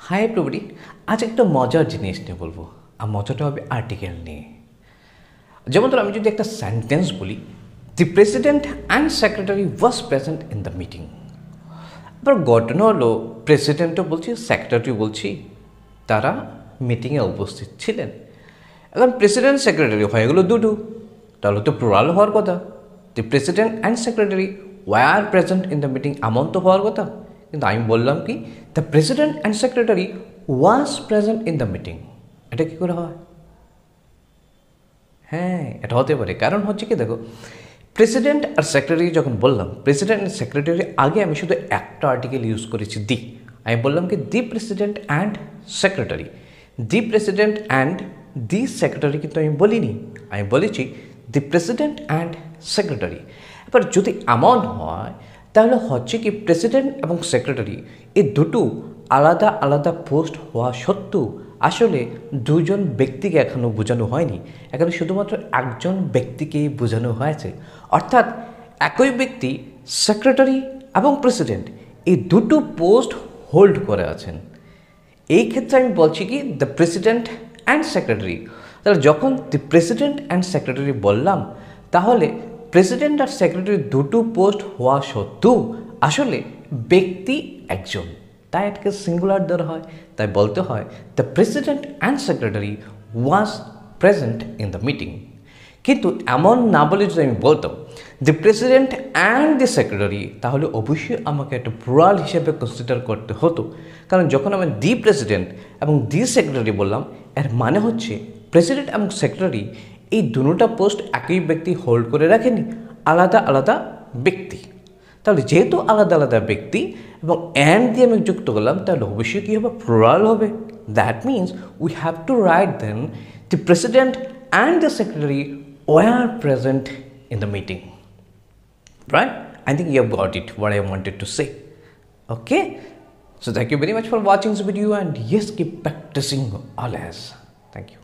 Hi everybody, আজ একটা মজার জিনিস নিয়ে বলবো। আর মজাটা হবে আর্টিকেল নিয়ে। যেমন ধর আমি যদি একটা সেন্টেন্স বলি, দি president and secretary was present in the meeting. এবার ঘটনা হলো প্রেসিডেন্টও বলছি, সেক্রেটারিও বলছি, তারা মিটিংয়ে উপস্থিত ছিলেন। এখন প্রেসিডেন্ট সেক্রেটারি হয়ে গেলো দুটো, তাহলে তো প্লুরাল হওয়ার কথা। দি president and secretary were present in the meeting, এমন তো হওয়ার কথা। কিন্তু আমি বললাম কি, the president and secretary was present in the meeting. এটা কী করে হয়? হ্যাঁ, এটা হতে পারে। কারণ হচ্ছে কি, দেখো, প্রেসিডেন্ট আর সেক্রেটারি যখন বললাম, প্রেসিডেন্ট আর সেক্রেটারি আগে আমি শুধু একটা আর্টিকেল ইউজ করেছি, দি। আমি বললাম কি, দি president and secretary. The president and the secretary কিন্তু আমি বলিনি, আমি বলেছি দি প্রেসিডেন্ট অ্যান্ড সেক্রেটারি। এবার যদি এমন হয় তাহলে হচ্ছে কি, প্রেসিডেন্ট এবং সেক্রেটারি এই দুটো আলাদা আলাদা পোস্ট হওয়া সত্ত্বেও আসলে দুজন ব্যক্তিকে এখনও বোঝানো হয়নি, এখানে শুধুমাত্র একজন ব্যক্তিকেই বোঝানো হয়েছে। অর্থাৎ একই ব্যক্তি সেক্রেটারি এবং প্রেসিডেন্ট এই দুটো পোস্ট হোল্ড করে আছেন। এই ক্ষেত্রে আমি বলছি কি, দ্য প্রেসিডেন্ট অ্যান্ড সেক্রেটারি। তাহলে যখন দি প্রেসিডেন্ট অ্যান্ড সেক্রেটারি বললাম, তাহলে প্রেসিডেন্ট আর সেক্রেটারি দুটো পোস্ট হওয়া সত্ত্বেও আসলে ব্যক্তি একজন, তাই এটাকে সিঙ্গুলার ধরা হয়। তাই বলতে হয় the president and secretary was present in the meeting. কিন্তু এমন না বলে যদি আমি বলতাম দি প্রেসিডেন্ট অ্যান্ড দি সেক্রেটারি, তাহলে অবশ্যই আমাকে একটা প্লুরাল হিসেবে কনসিডার করতে হতো। কারণ যখন আমি দি প্রেসিডেন্ট এবং দি সেক্রেটারি বললাম, এর মানে হচ্ছে প্রেসিডেন্ট এবং সেক্রেটারি এই দুটোটা পোস্ট একই ব্যক্তি হোল্ড করে রাখেনি, আলাদা আলাদা ব্যক্তি। তাহলে যেহেতু আলাদা আলাদা ব্যক্তি এবং অ্যান্ড দিয়ে আমি যুক্ত করলাম, তাহলে অবশ্যই কী হবে? প্লুরাল হবে। That means we have to write then the president and the secretary were present in the meeting. Right? I think you have got it, what I wanted to say. Okay? So thank you very much for watching this video, and yes, keep practicing always. Thank you.